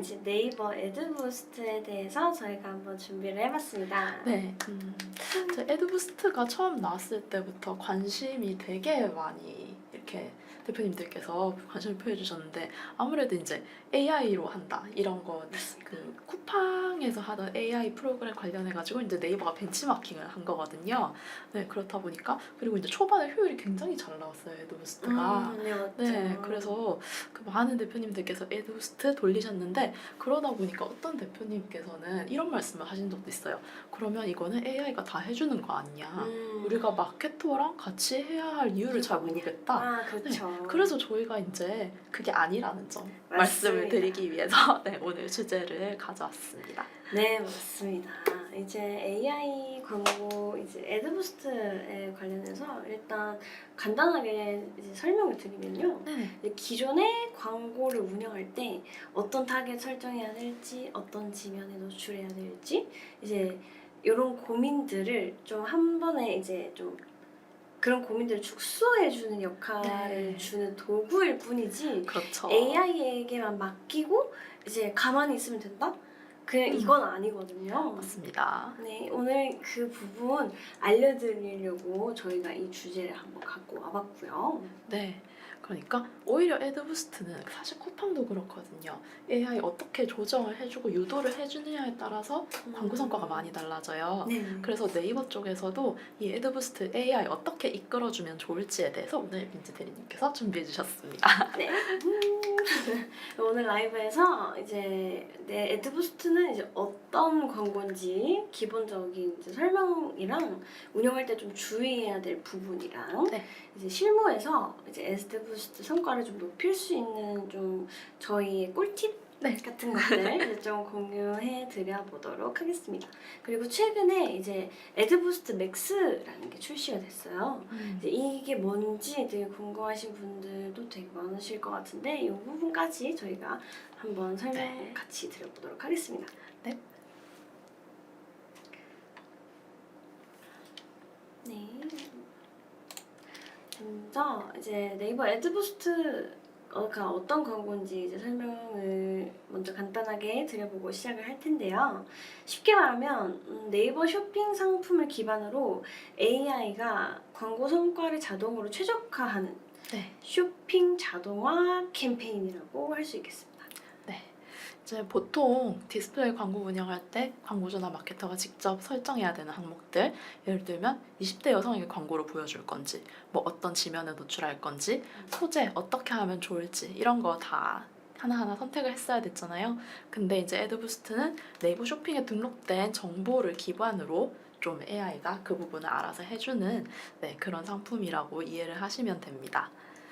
이제 네이버 애드부스트에 대해서 저희가 한번 준비를 해봤습니다. 네, 저 애드부스트가 처음 나왔을 때부터 관심이 되게 많이 이렇게 대표님들께서 관심을 표해주셨는데 아무래도 이제 AI로 한다 이런 거 그 쿠팡에서 하던 AI 프로그램 관련해가지고 이제 네이버가 벤치마킹을 한 거거든요. 네, 그렇다 보니까 그리고 이제 초반에 효율이 굉장히 잘 나왔어요, 애드부스트가. 네, 맞죠. 네, 그래서 그 많은 대표님들께서 애드부스트 돌리셨는데 그러다 보니까 어떤 대표님께서는 이런 말씀을 하신 적도 있어요. 그러면 이거는 AI가 다 해주는 거 아니냐. 우리가 마케터랑 같이 해야 할 이유를 잘 모르겠다. 아, 그렇죠. 네, 그래서 저희가 이제 그게 아니라는 점 맞습니다. 말씀을 드리기 위해서 네, 오늘 주제를 가져왔습니다. 네, 맞습니다. 이제 AI 광고 이제 애드부스트에 관련해서 일단 간단하게 이제 설명을 드리면요. 네. 이제 기존의 광고를 운영할 때 어떤 타겟 설정해야 될지, 어떤 지면에 노출해야 될지 이제 이런 고민들을 좀 한 번에 이제 좀 그런 고민들을 축소해주는 역할을 네. 주는 도구일 뿐이지 그렇죠. AI에게만 맡기고 이제 가만히 있으면 된다? 그냥 이건 아니거든요. 맞습니다. 네, 오늘 그 부분 알려드리려고 저희가 이 주제를 한번 갖고 와봤고요. 네. 그러니까 오히려 애드부스트는 사실 쿠팡도 그렇거든요. AI 어떻게 조정을 해주고 유도를 해주느냐에 따라서 광고 성과가 많이 달라져요. 네. 그래서 네이버 쪽에서도 이 애드부스트 AI 어떻게 이끌어주면 좋을지에 대해서 오늘 민지 대리님께서 준비해 주셨습니다. 네. 오늘 라이브에서 이제 애드부스트는 이제 어떤 광고인지 기본적인 이제 설명이랑 운영할 때 좀 주의해야 될 부분이랑 네. 이제 실무에서 이제 애드부스트 성과를 좀 높일 수 있는 좀 저희의 꿀팁 네. 같은 것들 이제 좀 공유해 드려 보도록 하겠습니다. 그리고 최근에 이제 애드부스트 맥스라는 게 출시가 됐어요. 이제 이게 뭔지 되게 궁금하신 분들도 되게 많으실 것 같은데 이 부분까지 저희가 한번 설명 네. 같이 드려보도록 하겠습니다. 네. 네. 먼저 이제 네이버 애드부스트가 어떤 광고인지 이제 설명을 먼저 간단하게 드려보고 시작을 할 텐데요. 쉽게 말하면 네이버 쇼핑 상품을 기반으로 AI가 광고 성과를 자동으로 최적화하는 네. 쇼핑 자동화 캠페인이라고 할 수 있겠습니다. 네. 이제 보통 디스플레이 광고 운영할 때 광고주나 마케터가 직접 설정해야 되는 항목들, 예를 들면 20대 여성에게 광고를 보여줄 건지, 뭐 어떤 지면에 노출할 건지, 소재 어떻게 하면 좋을지 이런 거 다 하나하나 선택을 했어야 됐잖아요. 근데 이제 애드부스트는 네이버 쇼핑에 등록된 정보를 기반으로 좀 AI가 그 부분을 알아서 해주는 그런 상품이라고 이해를 하시면 됩니다.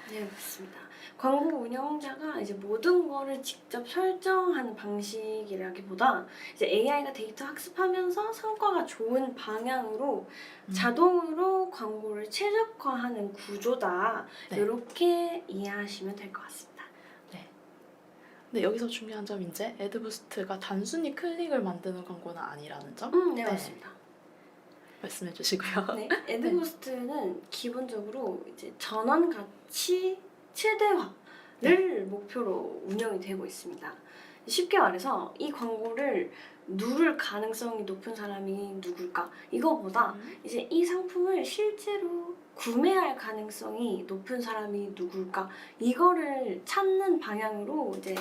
네, 맞습니다. 광고 운영자가 이제 모든 거를 직접 설정하는 방식이라기보다 이제 AI가 데이터 학습하면서 성과가 좋은 방향으로 자동으로 광고를 최적화하는 구조다. 네. 이렇게 이해하시면 될 것 같습니다. 근데 여기서 중요한 점이 이제 애드부스트가 단순히 클릭을 만드는 광고는 아니라는 점 네, 맞습니다. 말씀해 주시고요. 네, 애드부스트는 기본적으로 이제 전환 가치 최대화를 목표로 운영이 되고 있습니다. 쉽게 말해서 이 광고를 누를 가능성이 높은 사람이 누굴까? 이거보다 이제 이 상품을 실제로 구매할 가능성이 높은 사람이 누굴까? 이거를 찾는 방향으로 이제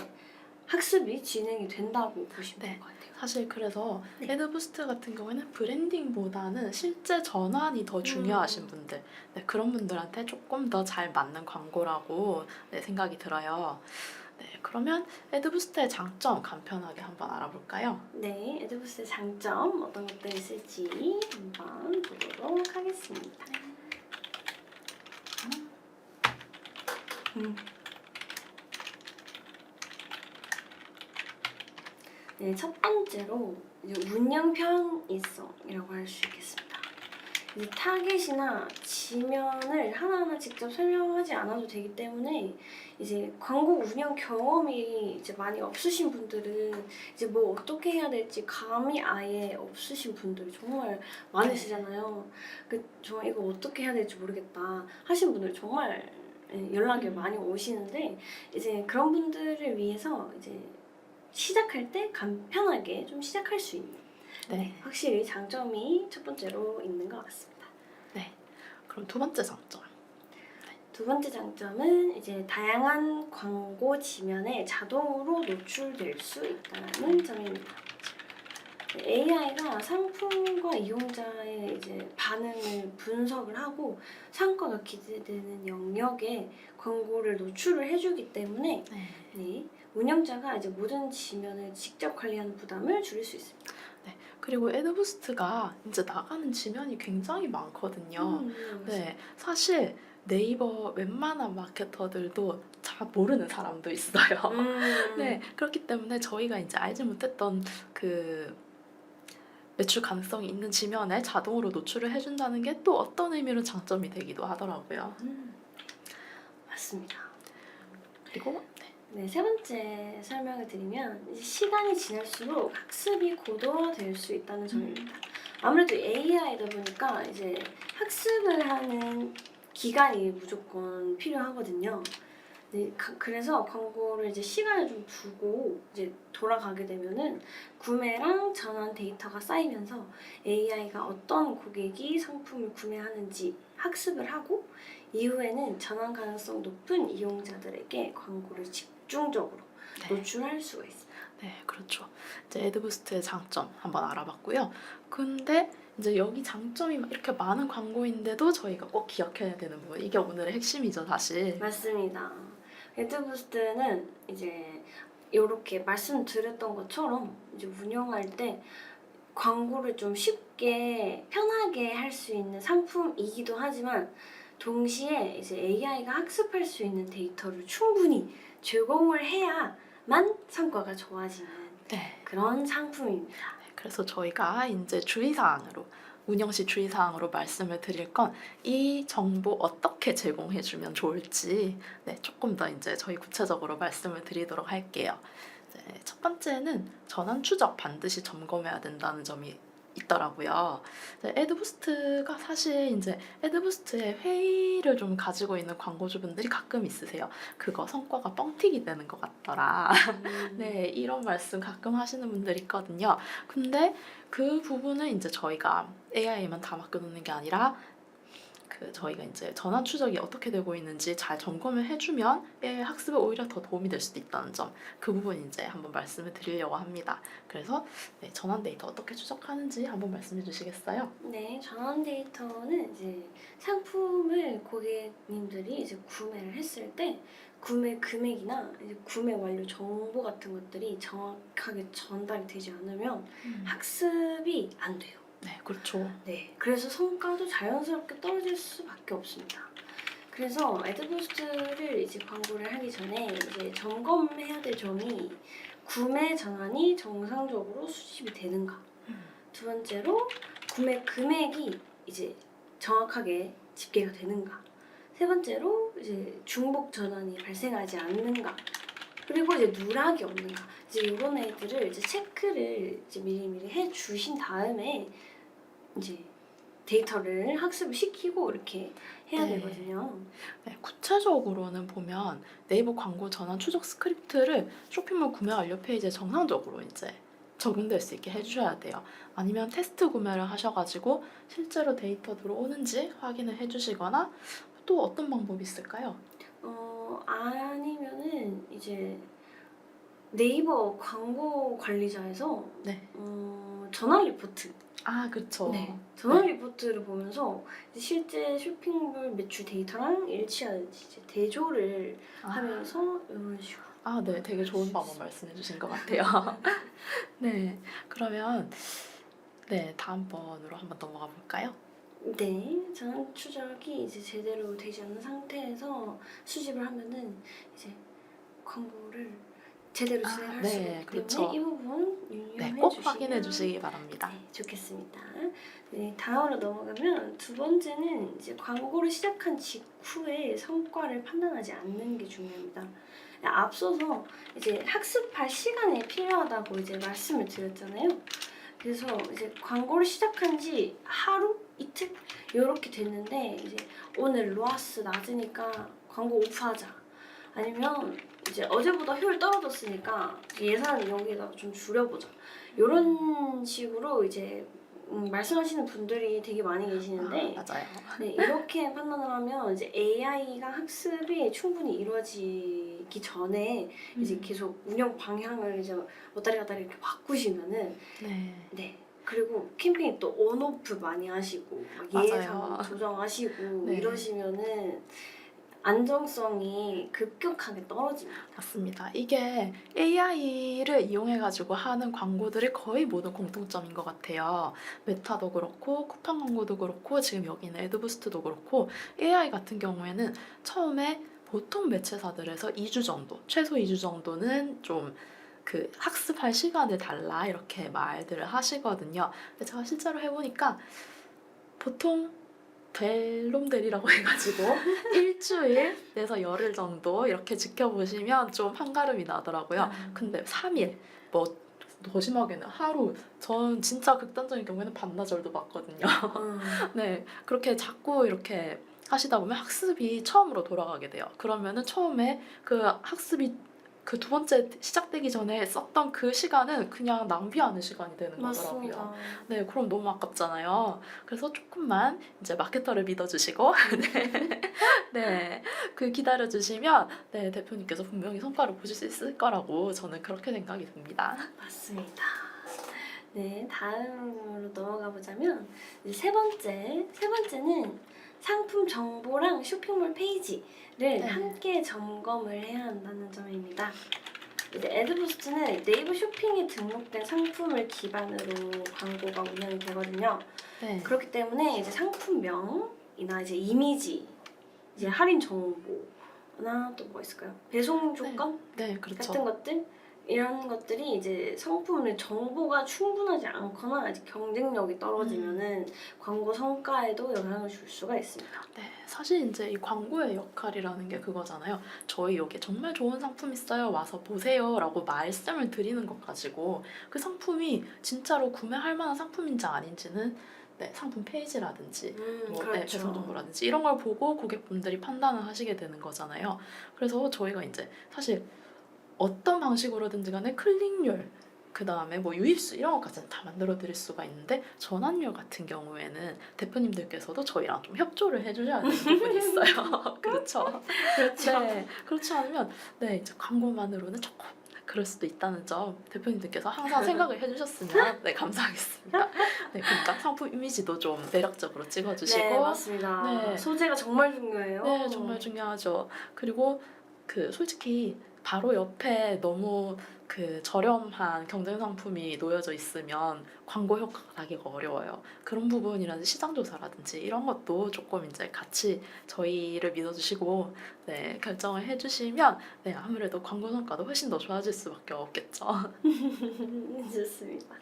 학습이 진행이 된다고 보시면 될 것 같아요. 사실 그래서 네. 애드부스트 같은 경우에는 브랜딩보다는 실제 전환이 더 중요하신 분들, 그런 분들한테 조금 더 잘 맞는 광고라고 생각이 들어요. 그러면 애드부스트의 장점 간편하게 한번 알아볼까요? 네, 애드부스의 장점 어떤 것들이 있을지 한번 보도록 하겠습니다. 네, 첫 번째로 이제 운영 편의성이라고 할 수 있겠습니다. 이 타겟이나 지면을 하나하나 직접 설명하지 않아도 되기 때문에 이제 광고 운영 경험이 이제 많이 없으신 분들은 이제 뭐 어떻게 해야 될지 감이 아예 없으신 분들이 정말 많으시잖아요. 정말 이거 어떻게 해야 될지 모르겠다 하신 분들 정말 연락이 많이 오시는데 이제 그런 분들을 위해서 이제 시작할 때 간편하게 좀 시작할 수 있는 네. 확실히 장점이 첫 번째로 있는 것 같습니다. 그럼 두 번째 장점. 두 번째 장점은 이제 다양한 광고 지면에 자동으로 노출될 수 있다는 점입니다. AI가 상품과 이용자의 이제 반응을 분석을 하고 성과가 기대되는 영역에 광고를 노출을 해주기 때문에 네. 네, 운영자가 이제 모든 지면을 직접 관리하는 부담을 줄일 수 있습니다. 그리고 애드부스트가 이제 나가는 지면이 굉장히 많거든요. 네, 사실 네이버 웬만한 마케터들도 잘 모르는 사람도 있어요. 네, 그렇기 때문에 저희가 이제 알지 못했던 그 매출 가능성이 있는 지면에 자동으로 노출을 해준다는 게 또 어떤 의미로 장점이 되기도 하더라고요. 맞습니다. 그리고 네, 세 번째 설명을 드리면 이제 시간이 지날수록 학습이 고도화될 수 있다는 점입니다. 아무래도 AI다 보니까 이제 학습을 하는 기간이 무조건 필요하거든요. 네, 그래서 광고를 이제 시간을 좀 두고 이제 돌아가게 되면은 구매랑 전환 데이터가 쌓이면서 AI가 어떤 고객이 상품을 구매하는지 학습을 하고 이후에는 전환 가능성 높은 이용자들에게 광고를 집중적으로 노출할 수가 있습니다. 네, 그렇죠. 이제 애드부스트의 장점 한번 알아봤고요. 근데 이제 여기 장점이 이렇게 많은 광고인데도 저희가 꼭 기억해야 되는 부분, 이게 오늘의 핵심이죠, 사실. 맞습니다. 애드부스트는 이제 이렇게 말씀드렸던 것처럼 이제 운영할 때 광고를 좀 쉽게 편하게 할 수 있는 상품이기도 하지만 동시에 이제 AI가 학습할 수 있는 데이터를 충분히 제공을 해야만 성과가 좋아지는 네. 그런 상품입니다. 그래서 저희가 이제 주의사항으로 운영 시 주의사항으로 말씀을 드릴 건 이 정보 어떻게 제공해주면 좋을지 조금 더 이제 저희 구체적으로 말씀을 드리도록 할게요. 첫 번째는 전환 추적 반드시 점검해야 된다는 점이 있더라고요. 애드부스트가 사실 이제 애드부스트의 회의를 좀 가지고 있는 광고주분들이 가끔 있으세요. 그거 성과가 뻥튀기 되는 것 같더라. 네, 이런 말씀 가끔 하시는 분들이 있거든요. 근데 그 부분은 이제 저희가 AI에만 다 맡겨놓는 게 아니라 저희가 이제 전환 추적이 어떻게 되고 있는지 잘 점검을 해주면 AI 학습에 오히려 더 도움이 될 수도 있다는 점, 그 부분 이제 한번 말씀을 드리려고 합니다. 그래서 전환 데이터 어떻게 추적하는지 한번 말씀해 주시겠어요? 네, 전환 데이터는 이제 상품을 고객님들이 이제 구매를 했을 때 구매 금액이나 이제 구매 완료 정보 같은 것들이 정확하게 전달이 되지 않으면 학습이 안 돼요. 네, 그렇죠. 네, 그래서 성과도 자연스럽게 떨어질 수밖에 없습니다. 그래서 애드부스트를 이제 광고를 하기 전에 이제 점검해야 될 점이 구매 전환이 정상적으로 수집이 되는가. 두 번째로 구매 금액이 이제 정확하게 집계가 되는가. 세 번째로 이제 중복 전환이 발생하지 않는가. 그리고 이제 누락이 없는가. 이제 이런 애들을 이제 체크를 이제 미리미리 해 주신 다음에 이제 데이터를 학습을 시키고 이렇게 해야 네. 되거든요. 네, 구체적으로는 보면 네이버 광고 전환 추적 스크립트를 쇼핑몰 구매 완료 페이지에 정상적으로 이제 적용될 수 있게 해주셔야 돼요. 아니면 테스트 구매를 하셔가지고 실제로 데이터 들어오는지 확인을 해주시거나 또 어떤 방법이 있을까요? 아니면은 이제 네이버 광고 관리자에서 네. 전환 리포트. 아, 그쵸. 네. 전환 리포트를 보면서 이제 실제 쇼핑몰 매출 데이터랑 일치하는지 이제 대조를 하면서 이런 식으로. 아, 네. 되게 좋은 방법 말씀해 주신 것 같아요. 네. 그러면 다음번으로 한번 넘어가 볼까요? 네, 전환 추적이 이제 제대로 되지 않는 상태에서 수집을 하면은 이제 광고를 제대로 진행할 수가 없기 그렇죠. 때문에 이 부분 유념해 꼭 주시면 확인해 주시기 바랍니다. 네, 좋겠습니다. 네, 다음으로 넘어가면 두 번째는 이제 광고를 시작한 직후에 성과를 판단하지 않는 게 중요합니다. 앞서서 이제 학습할 시간이 필요하다고 이제 말씀을 드렸잖아요. 그래서 이제 광고를 시작한 지 하루, 이틀 이렇게 됐는데 이제 오늘 로아스 낮으니까 광고 오프하자. 아니면 이제 어제보다 효율 떨어졌으니까 예산 여기다가 좀 줄여보자. 이런 식으로 이제 말씀하시는 분들이 되게 많이 계시는데 맞아요. 네, 이렇게 판단을 하면 이제 AI가 학습이 충분히 이루어지기 전에 이제 계속 운영 방향을 이제 왔다리 갔다리 이렇게 바꾸시면은 네. 네. 그리고 캠페인 또 온오프 많이 하시고 막 맞아요. 예산 조정하시고 네. 이러시면은 안정성이 급격하게 떨어집니다. 맞습니다. 이게 AI를 이용해가지고 하는 광고들이 거의 모든 공통점인 것 같아요. 메타도 그렇고, 쿠팡 광고도 그렇고, 지금 여기 있는 애드부스트도 그렇고, AI 같은 경우에는 처음에 보통 매체사들에서 2주 정도, 최소 2주 정도는 좀 그 학습할 시간을 달라 이렇게 말들을 하시거든요. 근데 제가 실제로 해보니까 보통 델롬델이라고 해가지고 일주일에서 열흘 정도 이렇게 지켜보시면 좀 한가름이 나더라고요. 근데 3일 뭐 더 심하게는 하루 전 진짜 극단적인 경우에는 반나절도 봤거든요. 네, 그렇게 자꾸 이렇게 하시다 보면 학습이 처음으로 돌아가게 돼요. 그러면은 처음에 그 학습이 그 두 번째 시작되기 전에 썼던 그 시간은 그냥 낭비하는 시간이 되는 거더라고요. 맞습니다. 네, 그럼 너무 아깝잖아요. 그래서 조금만 이제 마케터를 믿어주시고, 네, 그 기다려주시면, 네, 대표님께서 분명히 성과를 보실 수 있을 거라고 저는 그렇게 생각이 듭니다. 맞습니다. 네, 다음으로 넘어가 보자면 이제 세 번째는 상품 정보랑 쇼핑몰 페이지를 함께 점검을 해야 한다는 점입니다. 이제 애드부스트는 네이버 쇼핑에 등록된 상품을 기반으로 광고가 운영이 되거든요. 네, 그렇기 때문에 이제 상품명이나 이제 이미지, 이제 할인 정보나 또 뭐 있을까요? 배송 조건 네, 그렇죠. 같은 것들 이런 것들이 이제 상품의 정보가 충분하지 않거나 아직 경쟁력이 떨어지면은 광고 성과에도 영향을 줄 수가 있습니다. 네, 사실 이제 이 광고의 역할이라는 게 그거잖아요. 저희 여기 정말 좋은 상품 있어요. 와서 보세요라고 말씀을 드리는 것 가지고 그 상품이 진짜로 구매할 만한 상품인지 아닌지는 네, 상품 페이지라든지 뭐 네, 그렇죠. 배송 정보라든지 이런 걸 보고 고객분들이 판단을 하시게 되는 거잖아요. 그래서 저희가 이제 사실 어떤 방식으로든지 간에 클릭률 그 다음에 뭐 유입수 이런 것까지는 다 만들어 드릴 수가 있는데 전환율 같은 경우에는 대표님들께서도 저희랑 좀 협조를 해주셔야 되는 부분이 있어요. 그렇죠. 그렇죠. 네, 그렇지 않으면 네 이제 광고만으로는 조금 그럴 수도 있다는 점 대표님들께서 항상 생각을 해주셨으면 네 감사하겠습니다. 네, 그러니까 상품 이미지도 좀 매력적으로 찍어주시고 네, 맞습니다. 네. 소재가 정말 중요해요. 네, 정말 중요하죠. 그리고 그 솔직히 바로 옆에 너무 그 저렴한 경쟁 상품이 놓여져 있으면 광고 효과가 나기가 어려워요. 그런 부분이라든지 시장 조사라든지 이런 것도 조금 이제 같이 저희를 믿어주시고 네, 결정을 해주시면 네, 아무래도 광고 성과도 훨씬 더 좋아질 수밖에 없겠죠. 좋습니다.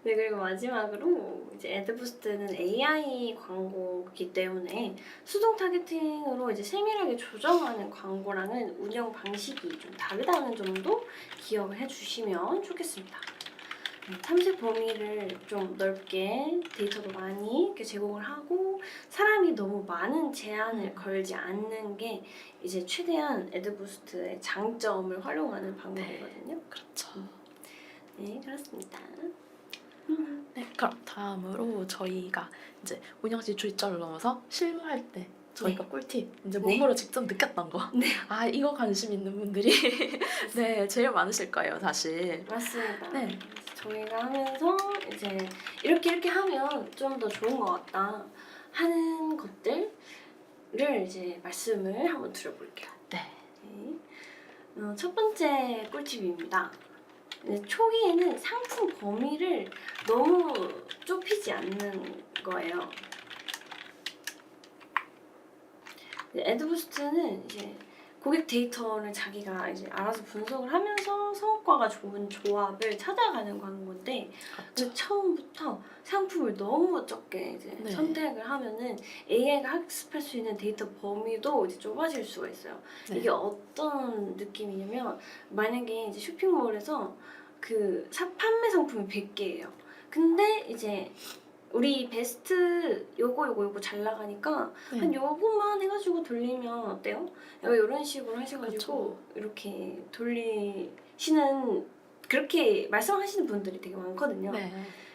네, 그리고 마지막으로 이제 애드부스트는 AI 광고이기 때문에 수동 타겟팅으로 이제 세밀하게 조정하는 광고랑은 운영 방식이 좀 다르다는 점도 기억을 해주시면 좋겠습니다. 탐색 범위를 좀 넓게 데이터도 많이 이렇게 제공을 하고 사람이 너무 많은 제한을 걸지 않는 게 이제 최대한 애드부스트의 장점을 활용하는 방법이거든요. 그렇죠. 네, 그렇습니다. 네, 그럼 다음으로 저희가 이제 운영진 주의점을 넘어서 실무할 때 저희가 꿀팁 이제 몸으로 직접 느꼈던 거. 네. 아 이거 관심 있는 분들이 네 제일 많으실 거예요 사실. 맞습니다. 네. 저희가 하면서 이제 이렇게 하면 좀 더 좋은 것 같다 하는 것들을 이제 말씀을 한번 드려볼게요. 네. 첫 번째 꿀팁입니다. 초기에는 상품 범위를 너무 좁히지 않는 거예요. 애드부스트는 이제 고객 데이터를 자기가 이제 알아서 분석을 하면서 성과가 좋은 조합을 찾아가는 광고인데 그렇죠. 처음부터 상품을 너무 적게 이제 네. 선택을 하면은 AI가 학습할 수 있는 데이터 범위도 이제 좁아질 수가 있어요. 네. 이게 어떤 느낌이냐면 만약에 이제 쇼핑몰에서 그 판매 상품이 100개예요. 근데 이제 우리 베스트 요거 잘 나가니까 네. 한 요거만 해가지고 돌리면 어때요? 약간 이런 식으로 하셔가지고 이렇게 돌리시는 그렇게 말씀하시는 분들이 되게 많거든요. 네.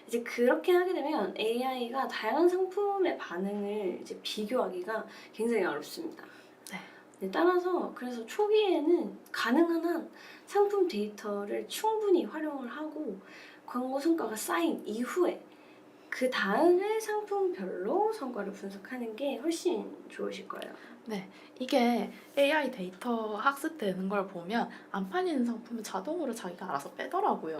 이제 그렇게 하게 되면 AI가 다양한 상품의 반응을 이제 비교하기가 굉장히 어렵습니다. 네. 네, 따라서 그래서 초기에는 가능한 한 상품 데이터를 충분히 활용을 하고 광고 성과가 쌓인 이후에 그 다음에 상품별로 성과를 분석하는 게 훨씬 좋으실 거예요. 네, 이게 AI 데이터 학습되는 걸 보면 안 팔리는 상품은 자동으로 자기가 알아서 빼더라고요.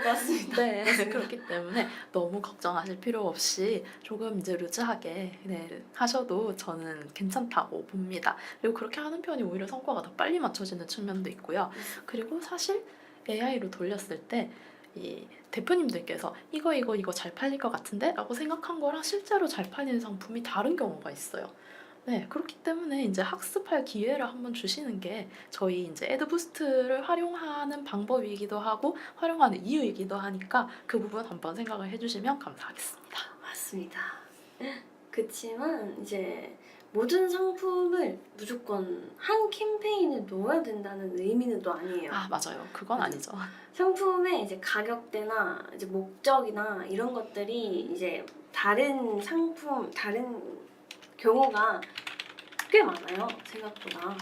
맞습니다. 네, 그렇기 때문에 너무 걱정하실 필요 없이 조금 이제 루즈하게 네, 하셔도 저는 괜찮다고 봅니다. 그리고 그렇게 하는 편이 오히려 성과가 더 빨리 맞춰지는 측면도 있고요. 그리고 사실 AI로 돌렸을 때 이 대표님들께서 이거 잘 팔릴 것 같은데? 라고 생각한 거랑 실제로 잘 팔리는 상품이 다른 경우가 있어요. 네, 그렇기 때문에 이제 학습할 기회를 한번 주시는 게 저희 이제 애드부스트를 활용하는 방법이기도 하고 활용하는 이유이기도 하니까 그 부분 한번 생각을 해주시면 감사하겠습니다. 맞습니다. 그치만 이제 모든 상품을 무조건 한 캠페인에 넣어야 된다는 의미는 또 아니에요. 아, 맞아요. 그건 아니죠. 상품의 이제 가격대나 이제 목적이나 이런 것들이 이제 다른 상품, 다른 경우가 꽤 많아요. 생각보다.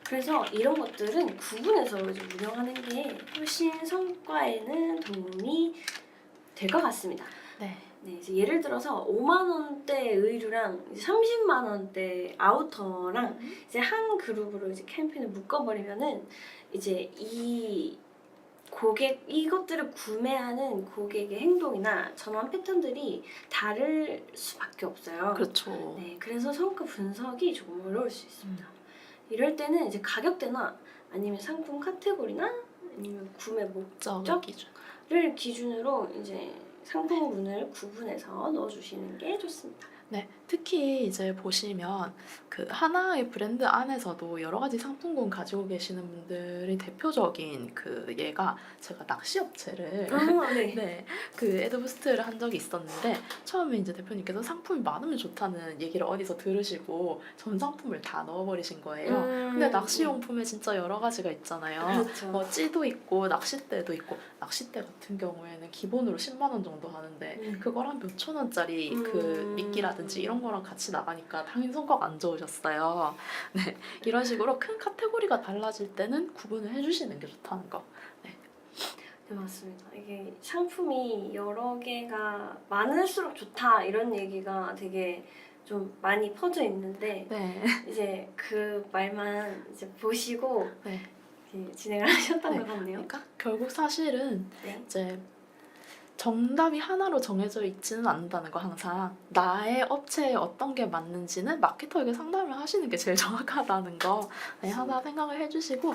그래서 이런 것들은 구분해서 이제 운영하는 게 훨씬 성과에는 도움이 될 것 같습니다. 네. 네, 이제 예를 들어서 5만 원대 의류랑 이제 30만 원대 아우터랑 이제 한 그룹으로 이제 캠페인을 묶어버리면은 이제 이 고객 이것들을 구매하는 고객의 행동이나 전환 패턴들이 다를 수밖에 없어요. 그렇죠. 네, 그래서 성과 분석이 조금 어려울 수 있습니다. 이럴 때는 이제 가격대나 아니면 상품 카테고리나 아니면 구매 목적을 적 기준. 기준으로 이제 상품군을 구분해서 넣어주시는 게 좋습니다. 네, 특히 이제 보시면 그 하나의 브랜드 안에서도 여러 가지 상품군 가지고 계시는 분들이 대표적인 그 얘가 제가 낚시 업체를 네. 네, 그 애드부스트를 한 적이 있었는데 처음에 이제 대표님께서 상품이 많으면 좋다는 얘기를 어디서 들으시고 전 상품을 다 넣어버리신 거예요. 근데 낚시용품에 진짜 여러 가지가 있잖아요. 그렇죠. 뭐 찌도 있고 낚싯대도 있고 낚싯대 같은 경우에는 기본으로 10만 원 정도 하는데 그걸 한 몇천 원짜리 그 미끼라든지 이런 거랑 같이 나가니까 당연히 성과가 안 좋으셨어요. 네, 이런 식으로 큰 카테고리가 달라질 때는 구분을 해주시는 게 좋다는 거. 네, 맞습니다. 이게 상품이 여러 개가 많을수록 좋다 이런 얘기가 되게 좀 많이 퍼져 있는데 네. 이제 그 말만 이제 보시고 네. 진행을 하셨던 네. 것 같네요. 그러니까 결국 사실은 네. 이제 정답이 하나로 정해져 있지는 않는다는 거 항상 나의 업체에 어떤 게 맞는지는 마케터에게 상담을 하시는 게 제일 정확하다는 거 네, 하나 생각을 해주시고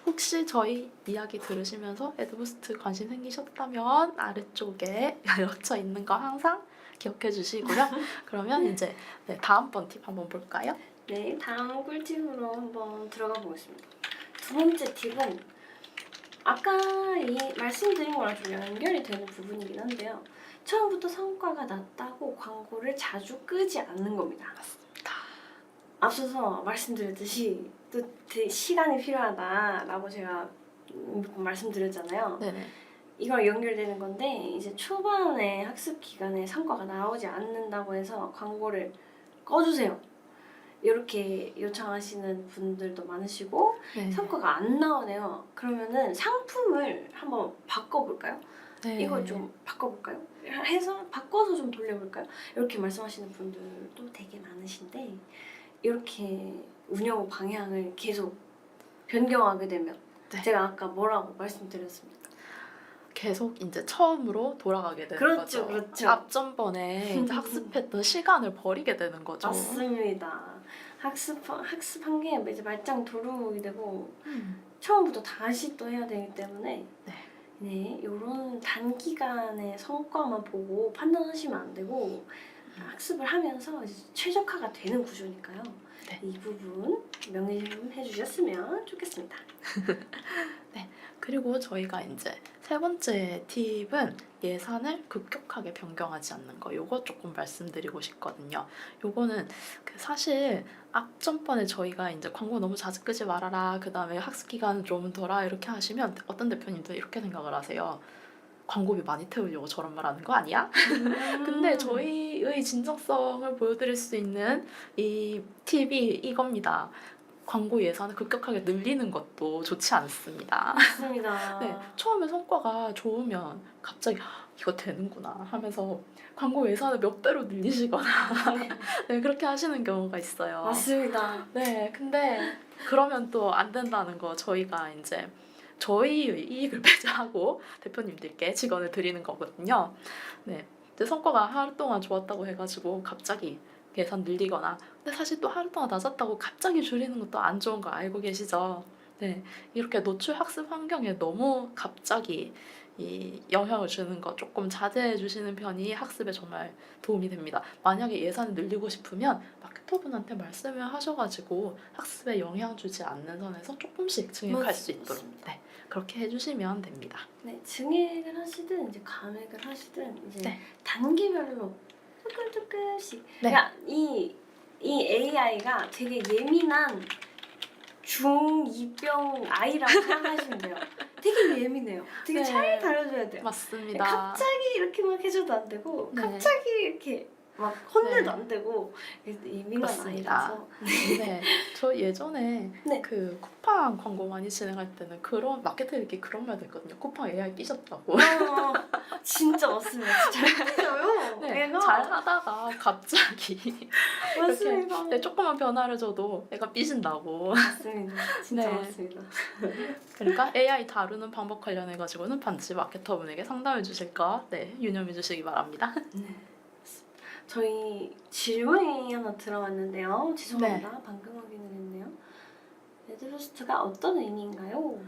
혹시 저희 이야기 들으시면서 애드부스트 관심 생기셨다면 아래쪽에 열려져 있는 거 항상 기억해 주시고요. 그러면 이제 네, 다음번 팁 한번 볼까요? 네, 다음 꿀팁으로 한번 들어가 보겠습니다. 두 번째 팁은 아까 이 말씀드린 거랑 좀 연결이 되는 부분이긴 한데요. 처음부터 성과가 낮다고 광고를 자주 끄지 않는 겁니다. 맞습니다. 앞서서 말씀드렸듯이 또 시간이 필요하다라고 제가 말씀드렸잖아요. 네네. 이걸 연결되는 건데 이제 초반에 학습 기간에 성과가 나오지 않는다고 해서 광고를 꺼주세요. 이렇게 요청하시는 분들도 많으시고 네. 성과가 안 나오네요. 그러면은 상품을 한번 바꿔볼까요? 네. 이걸 좀 바꿔볼까요? 해서 바꿔서 좀 돌려볼까요? 이렇게 말씀하시는 분들도 되게 많으신데 이렇게 운영 방향을 계속 변경하게 되면 네. 제가 아까 뭐라고 말씀드렸습니까? 계속 이제 처음으로 돌아가게 되는 그렇죠, 거죠. 그렇죠. 앞전번에 이제 학습했던 시간을 버리게 되는 거죠. 맞습니다. 학습한 게 이제 말짱 도루묵이 되고 음. 처음부터 다시 또 해야 되기 때문에 네. 네, 이런 단기간의 성과만 보고 판단하시면 안 되고 학습을 하면서 이제 최적화가 되는 구조니까요. 네. 이 부분 명심해 주셨으면 좋겠습니다. 그리고 저희가 이제 세 번째 팁은 예산을 급격하게 변경하지 않는 거. 요거 조금 말씀드리고 싶거든요. 요거는 그 사실 앞전번에 저희가 이제 광고 너무 자주 끄지 말아라. 그 다음에 학습 기간은 좀 덜아. 이렇게 하시면 어떤 대표님도 이렇게 생각을 하세요. 광고비 많이 태우려고 저런 말 하는 거 아니야? 근데 저희의 진정성을 보여드릴 수 있는 이 팁이 이겁니다. 광고 예산을 급격하게 늘리는 것도 좋지 않습니다. 맞습니다. 네, 처음에 성과가 좋으면 갑자기 이거 되는구나 하면서 광고 예산을 몇 배로 늘리시거나 네, 그렇게 하시는 경우가 있어요. 맞습니다. 네, 근데 그러면 또 안 된다는 거 저희가 이제 저희의 이익을 배제하고 대표님들께 직원을 드리는 거거든요. 네, 근데 성과가 하루 동안 좋았다고 해가지고 갑자기 예산 늘리거나 근데 사실 또 하루 동안 낮았다고 갑자기 줄이는 것도 안 좋은 거 알고 계시죠? 네, 이렇게 노출 학습 환경에 너무 갑자기 이 영향을 주는 거 조금 자제해 주시는 편이 학습에 정말 도움이 됩니다. 만약에 예산을 늘리고 싶으면 마케터분한테 말씀을 하셔가지고 학습에 영향 주지 않는 선에서 조금씩 증액할 수 있도록 맞습니다. 네, 그렇게 해주시면 됩니다. 네, 증액을 하시든 이제 감액을 하시든 이제 네. 단계별로 조금씩. 네. 그러니까 이 AI가 되게 예민한 중2병 아이라고 생각하시면 돼요. 되게 예민해요. 되게 네. 잘 다뤄줘야 돼요. 맞습니다. 갑자기 이렇게 막 해줘도 안 되고 네. 갑자기 이렇게 막 혼내도 네. 안 되고 예민한 맞습니다. 아이라서 네, 저 예전에 네. 그 쿠팡 광고 많이 진행할 때는 그런 마케터들끼리 그런 말도 있거든요. 쿠팡 AI 끼셨다고. 진짜 맞습니다. 진짜 잘 뛰어요. 네, 애가 잘 하다가 갑자기 맞습니다. 네, 조그만 변화를 줘도 애가 삐진다고. 맞습니다. 진짜 네. 맞습니다. 그러니까 AI 다루는 방법 관련해 가지고는 반드시 마케터분에게 상담해 주실 거 유념해 주시기 바랍니다. 네. 저희 질문이 하나 들어왔는데요. 죄송합니다. 방금 확인을 했네요. 레드부스트가 어떤 의미인가요?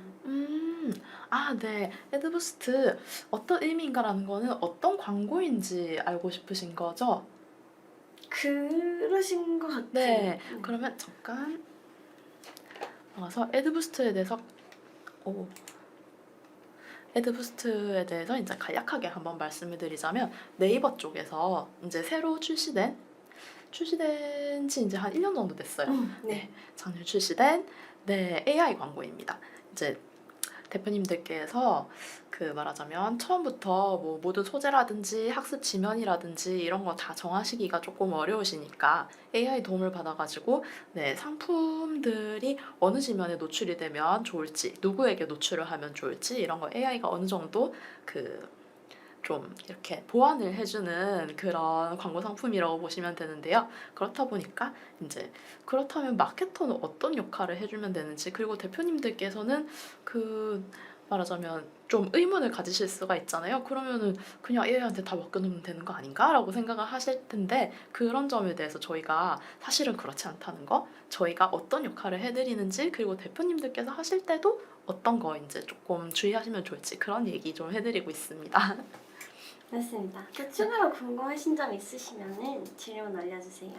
네. 애드부스트 어떤 의미인가라는 거는 어떤 광고인지 알고 싶으신 거죠? 그러신 것 같아요. 네. 그러면 잠깐 와서 애드부스트에 대해서 이제 간략하게 한번 말씀을 드리자면 네이버 쪽에서 이제 새로 출시된 지 이제 한 1년 정도 됐어요. 네. 작년 출시된 AI 광고입니다. 이제 대표님들께서 그 말하자면 처음부터 뭐 모든 소재라든지 학습 지면이라든지 이런 거 다 정하시기가 조금 어려우시니까 AI 도움을 받아가지고 상품들이 어느 지면에 노출이 되면 좋을지 누구에게 노출을 하면 좋을지 이런 거 AI가 어느 정도 좀 이렇게 보완을 해주는 그런 광고 상품이라고 보시면 되는데요. 그렇다 보니까 이제 그렇다면 마케터는 어떤 역할을 해주면 되는지 그리고 대표님들께서는 말하자면 좀 의문을 가지실 수가 있잖아요. 그러면은 그냥 AI한테 다 맡겨놓으면 되는 거 아닌가라고 생각을 하실 텐데 그런 점에 대해서 저희가 사실은 그렇지 않다는 거 저희가 어떤 역할을 해드리는지 그리고 대표님들께서 하실 때도 어떤 거 이제 조금 주의하시면 좋을지 그런 얘기 좀 해드리고 있습니다. 맞습니다. 또 추가로 궁금하신 점 있으시면은 질문 알려주세요.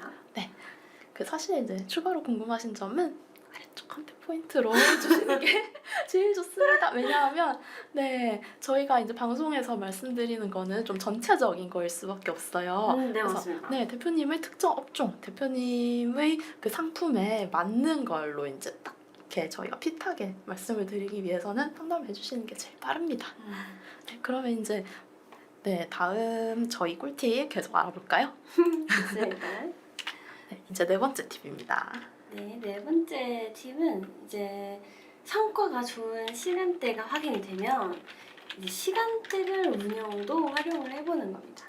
사실 이제 추가로 궁금하신 점은 아래쪽 한테 포인트로 주시는 게 제일 좋습니다. 왜냐하면 저희가 이제 방송에서 말씀드리는 거는 좀 전체적인 거일 수밖에 없어요. 네, 그래서 맞습니다. 대표님의 특정 업종, 대표님의 그 상품에 맞는 걸로 이제 딱 이렇게 저희가 핏하게 말씀을 드리기 위해서는 상담해 주시는 게 제일 빠릅니다. 그러면 이제 다음 저희 꿀팁 계속 알아볼까요? 맞습니다. 이제 네 번째 팁입니다. 네 번째 팁은 이제 성과가 좋은 시간대가 확인이 되면 이제 시간대별 운영도 활용을 해보는 겁니다.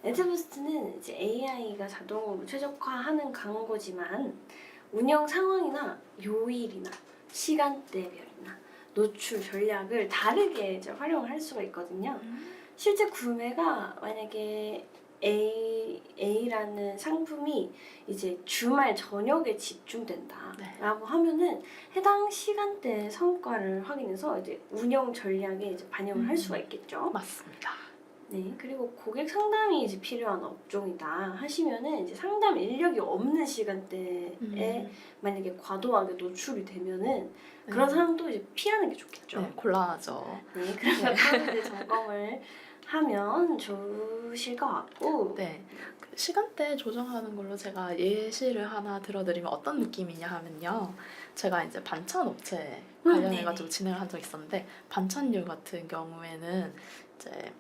애드부스트는 이제 AI가 자동으로 최적화하는 광고지만 운영 상황이나 요일이나 시간대별이나 노출 전략을 다르게 이제 활용을 할 수가 있거든요. 실제 구매가 만약에 A라는 상품이 이제 주말 저녁에 집중된다라고 하면은 해당 시간대의 성과를 확인해서 이제 운영 전략에 이제 반영을 할 수가 있겠죠. 맞습니다. 네, 그리고 고객 상담이 이제 필요한 업종이다 하시면은 이제 상담 인력이 없는 시간대에 만약에 과도하게 노출이 되면은 그런 네. 상황도 이제 피하는 게 좋겠죠. 네, 곤란하죠. 네, 그런 것도 이제 점검을 하면 좋으실 것 같고. 네, 그 시간대 조정하는 걸로 제가 예시를 하나 들어드리면 어떤 느낌이냐 하면요. 제가 이제 반찬 업체 관련해가지고 네네. 진행을 한 적이 있었는데 반찬류 같은 경우에는 이제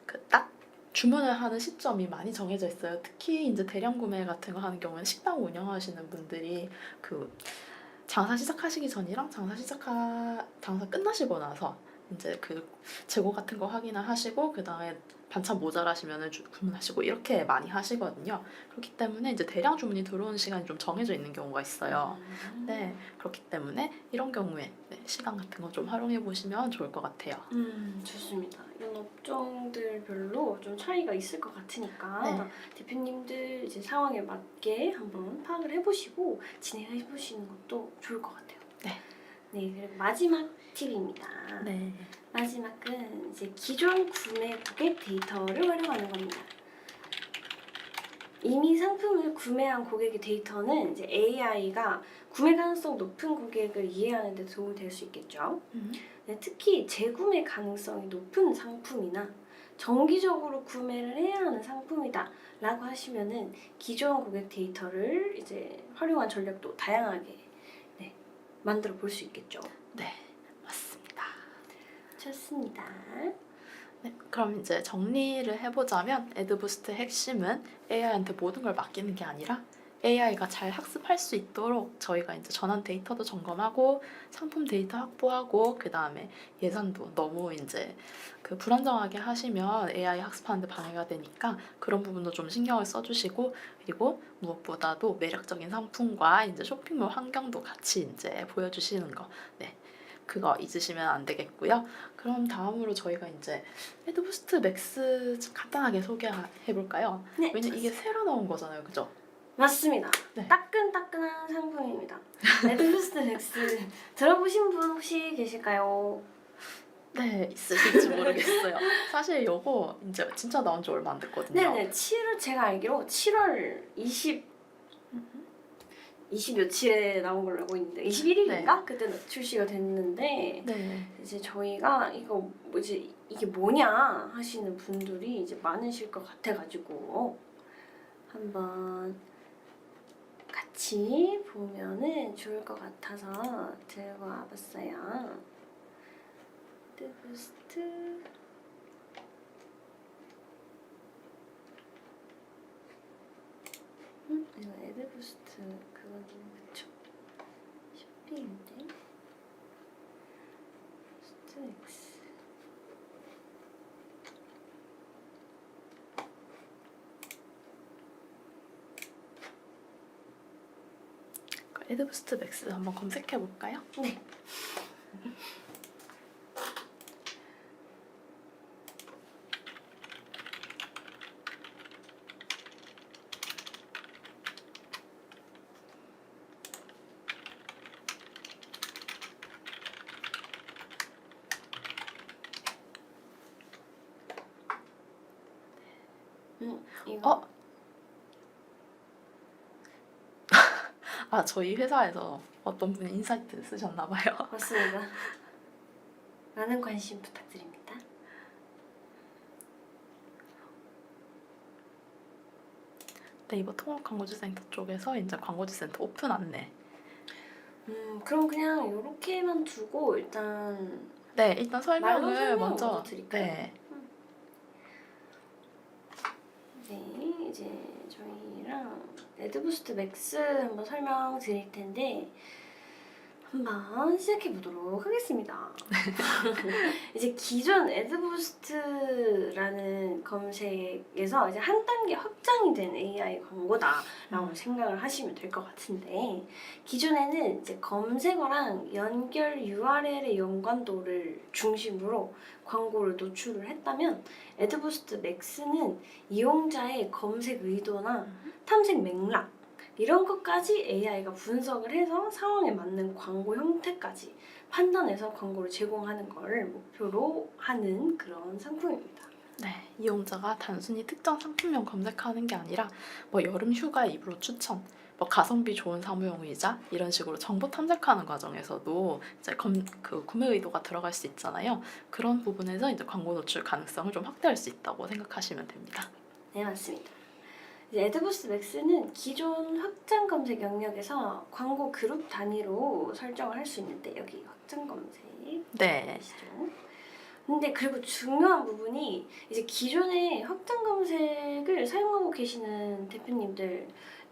그 딱 주문을 하는 시점이 많이 정해져 있어요. 특히 이제 대량 구매 같은 거 하는 경우에는 식당 운영하시는 분들이 그 장사 시작하시기 전이랑 장사 끝나시고 나서 이제 그 재고 같은 거 확인을 하시고 그다음에 반찬 모자라시면은 주문하시고 이렇게 많이 하시거든요. 그렇기 때문에 이제 대량 주문이 들어오는 시간이 좀 정해져 있는 경우가 있어요. 네, 그렇기 때문에 이런 경우에 네, 시간 같은 거 좀 활용해 보시면 좋을 것 같아요. 좋습니다. 이런 업종들별로 좀 차이가 있을 것 같으니까 네. 대표님들 이제 상황에 맞게 한번 파악을 해보시고 진행해 보시는 것도 좋을 것 같아요. 네. 네, 그리고 마지막 팁입니다. 네. 마지막은 이제 기존 구매 고객 데이터를 활용하는 겁니다. 이미 상품을 구매한 고객의 데이터는 이제 AI가 구매 가능성 높은 고객을 이해하는 데 도움이 될 수 있겠죠. 네, 특히 재구매 가능성이 높은 상품이나 정기적으로 구매를 해야 하는 상품이다 라고 하시면은 기존 고객 데이터를 이제 활용한 전략도 다양하게 네, 만들어 볼 수 있겠죠. 네, 맞습니다. 좋습니다. 네, 그럼 이제 정리를 해보자면 애드부스트의 핵심은 AI한테 모든 걸 맡기는 게 아니라 AI가 잘 학습할 수 있도록 저희가 이제 전환 데이터도 점검하고 상품 데이터 확보하고 그 다음에 예산도 너무 이제 그 불안정하게 하시면 AI 학습하는데 방해가 되니까 그런 부분도 좀 신경을 써주시고 그리고 무엇보다도 매력적인 상품과 이제 쇼핑몰 환경도 같이 이제 보여주시는 거. 네. 그거 잊으시면 안 되겠고요. 그럼 다음으로 저희가 이제 헤드부스트 맥스 간단하게 소개해 볼까요? 네, 왜냐면 이게 새로 나온 거잖아요, 그죠? 맞습니다. 네. 따끈따끈한 상품입니다. 레드부스트 맥스 들어보신 분 혹시 계실까요? 네, 있으실지 모르겠어요. 사실 요거 이제 진짜 나온 지 얼마 안 됐거든요. 네네, 7월 제가 알기로 7월 20 며칠에 나온 걸로 알고 있는데 21일인가? 그때 출시가 됐는데 네. 이제 저희가 이거 뭐지 이게 뭐냐 하시는 분들이 이제 많으실 것 같아가지고 한번 같이 보면은 좋을 것 같아서 들고 와봤어요. 부스트 이거 애드부스트 그건 그쵸? 쇼핑인데 부스트 X 애드부스트 맥스 한번 검색해 볼까요? 네. 이거 어? 아, 저희 회사에서 어떤 분이 인사이트 쓰셨나 봐요. 맞습니다. 많은 관심 부탁드립니다. 네이버 통합 광고주센터 쪽에서 이제 광고주센터 오픈 안내. 그럼 그냥 이렇게만 두고 일단 네, 일단 말로 설명을 설명 먼저. 드릴까요? 네. 네, 이제 저희랑 레드부스트 맥스 한번 설명드릴 텐데 한번 시작해 보도록 하겠습니다. 이제 기존 애드부스트라는 검색에서 이제 한 단계 확장이 된 AI 광고다라고 생각을 하시면 될 것 같은데 기존에는 이제 검색어랑 연결 URL의 연관도를 중심으로 광고를 노출을 했다면 애드부스트 맥스는 이용자의 검색 의도나 탐색 맥락 이런 것까지 AI가 분석을 해서 상황에 맞는 광고 형태까지 판단해서 광고를 제공하는 걸 목표로 하는 그런 상품입니다. 네, 이용자가 단순히 특정 상품명 검색하는 게 아니라 뭐 여름 휴가 입으로 추천, 뭐 가성비 좋은 사무용 의자 이런 식으로 정보 탐색하는 과정에서도 이제 그 구매 의도가 들어갈 수 있잖아요. 그런 부분에서 이제 광고 노출 가능성을 좀 확대할 수 있다고 생각하시면 됩니다. 네, 맞습니다. 이제 애드부스트 맥스는 기존 확장 검색 영역에서 광고 그룹 단위로 설정을 할 수 있는데 여기 확장 검색 네, 아시죠? 근데 그리고 중요한 부분이 이제 기존에 확장 검색을 사용하고 계시는 대표님들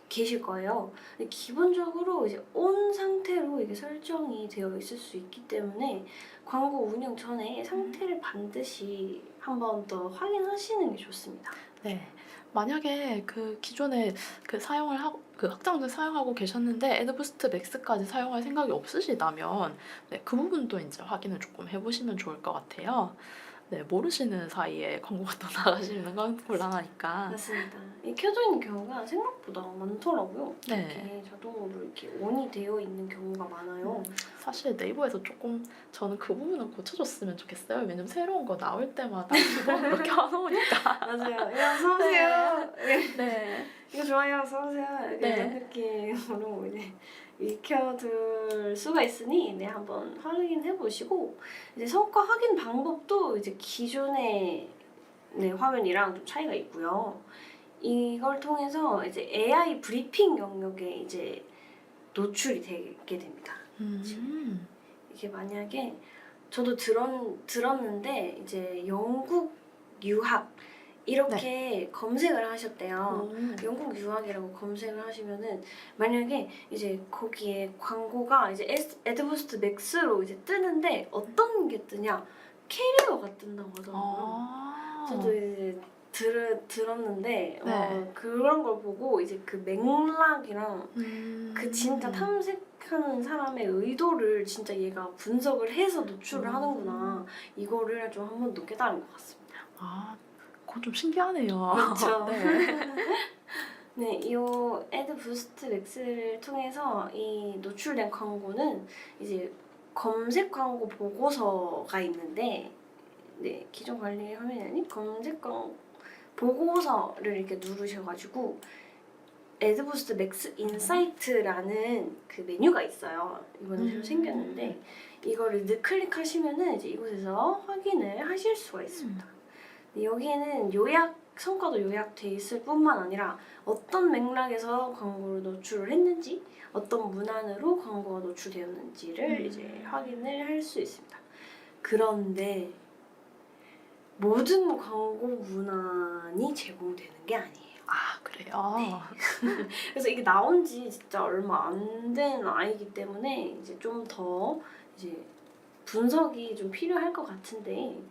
계실 거예요. 근데 기본적으로 이제 온 상태로 이게 설정이 되어 있을 수 있기 때문에 광고 운영 전에 상태를 반드시 한 번 더 확인하시는 게 좋습니다. 네. 만약에 그 기존에 그 사용을 하고 그 확장을 사용하고 계셨는데 애드부스트 맥스까지 사용할 생각이 없으시다면 네, 그 부분도 이제 확인을 조금 해보시면 좋을 것 같아요. 네, 모르시는 사이에 광고가 또 나가시는 건 곤란하니까. 맞습니다. 이 켜져 있는 경우가 생각보다 많더라고요. 네. 이렇게 자동으로 이렇게 온이 되어 있는 경우가 많아요. 사실 네이버에서 조금 저는 그 부분은 고쳐줬으면 좋겠어요. 왜냐면 새로운 거 나올 때마다 기본 그렇게 해놓으니까. 맞아요. 야, 어서오세요. 네. 이거 좋아요. 어서오세요. 네. 이런 느낌으로 이제 익혀둘 수가 있으니 네, 한번 확인해 보시고 이제 성과 확인 방법도 이제 기존의 네, 화면이랑 좀 차이가 있고요. 이걸 통해서 이제 AI 브리핑 영역에 이제 노출이 되게 됩니다. 이게 만약에 저도 들었는데 이제 영국 유학 이렇게 검색을 하셨대요. 영국 유학이라고 검색을 하시면은 만약에 이제 거기에 광고가 이제 애드부스트 맥스로 이제 뜨는데 어떤 게 뜨냐? 캐리어가 뜬다고 하더라고요. 저도 이제 들었는데 네. 그런 걸 보고 이제 그 맥락이랑 그 진짜 탐색하는 사람의 의도를 진짜 얘가 분석을 해서 노출을 하는구나. 이거를 좀 한 번 더 깨달은 것 같습니다. 아, 그건 좀 신기하네요. 그렇죠. 네. 네, 이 애드부스트 맥스를 통해서 이 노출된 광고는 이제 검색 광고 보고서가 있는데 네, 기존 관리 화면이 아닌 검색 광고 보고서를 이렇게 누르셔가지고 애드부스트 맥스 인사이트라는 그 메뉴가 있어요. 이번에 새로 생겼는데 이거를 클릭하시면은 이제 이곳에서 확인을 하실 수가 있습니다. 여기에는 성과도 요약돼 있을 뿐만 아니라 어떤 맥락에서 광고를 노출을 했는지, 어떤 문안으로 광고가 노출되었는지를 이제 확인을 할 수 있습니다. 그런데 모든 광고 문안이 제공되는 게 아니에요. 아, 그래요? 네. 그래서 이게 나온 지 진짜 얼마 안 된 아이기 때문에 이제 좀 더 이제 분석이 좀 필요할 것 같은데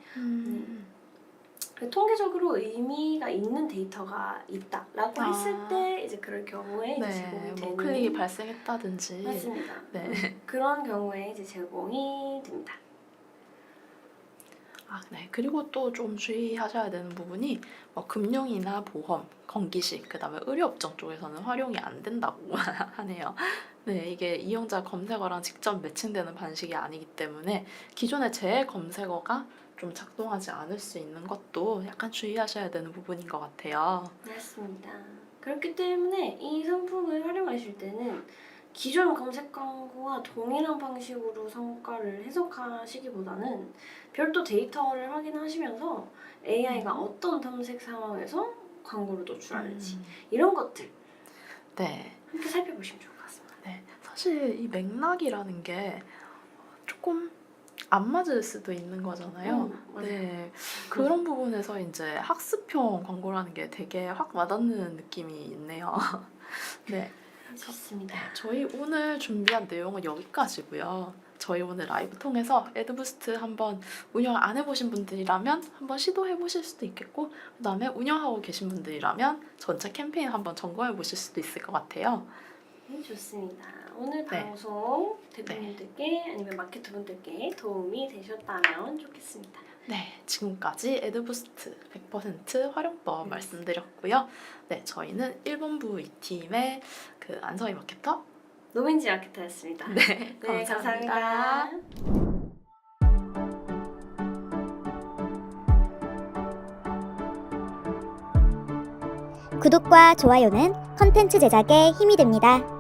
통계적으로 의미가 있는 데이터가 있다라고 했을 때 이제 그럴 경우에 이제 제공이 뭐 되는 클릭이 발생했다든지. 맞습니다. 네. 그런 경우에 이제 제공이 됩니다. 아, 네. 그리고 또 좀 주의하셔야 되는 부분이 뭐 금융이나 보험, 건기식, 그다음에 의료업종 쪽에서는 활용이 안 된다고 하네요. 네, 이게 이용자 검색어랑 직접 매칭되는 방식이 아니기 때문에 기존의 제 검색어가 좀 작동하지 않을 수 있는 것도 약간 주의하셔야 되는 부분인 것 같아요. 맞습니다. 그렇기 때문에 이 상품을 활용하실 때는 기존 검색 광고와 동일한 방식으로 성과를 해석하시기보다는 별도 데이터를 확인하시면서 AI가 어떤 탐색 상황에서 광고를 노출하는지 이런 것들 네. 함께 살펴보시면 좋을 것 같습니다. 네. 사실 이 맥락이라는 게 조금 안 맞을 수도 있는 거잖아요. 맞아요. 네. 그런 부분에서 이제 학습형 광고라는 게 되게 확 와닿는 느낌이 있네요. 네. 좋습니다. 저희 오늘 준비한 내용은 여기까지고요. 저희 오늘 라이브 통해서 애드부스트 한번 운영 안 해보신 분들이라면 한번 시도해 보실 수도 있겠고, 그다음에 운영하고 계신 분들이라면 전체 캠페인 한번 점검해 보실 수도 있을 것 같아요. 네, 좋습니다. 오늘 네. 방송 대표님들께 아니면 마케터분들께 도움이 되셨다면 좋겠습니다. 네, 지금까지 애드부스트 100% 활용법 말씀드렸고요. 네, 저희는 1본부 2팀의 그 안서희 마케터 노민지 마케터였습니다. 네, 네, 감사합니다. 감사합니다. 구독과 좋아요는 컨텐츠 제작에 힘이 됩니다.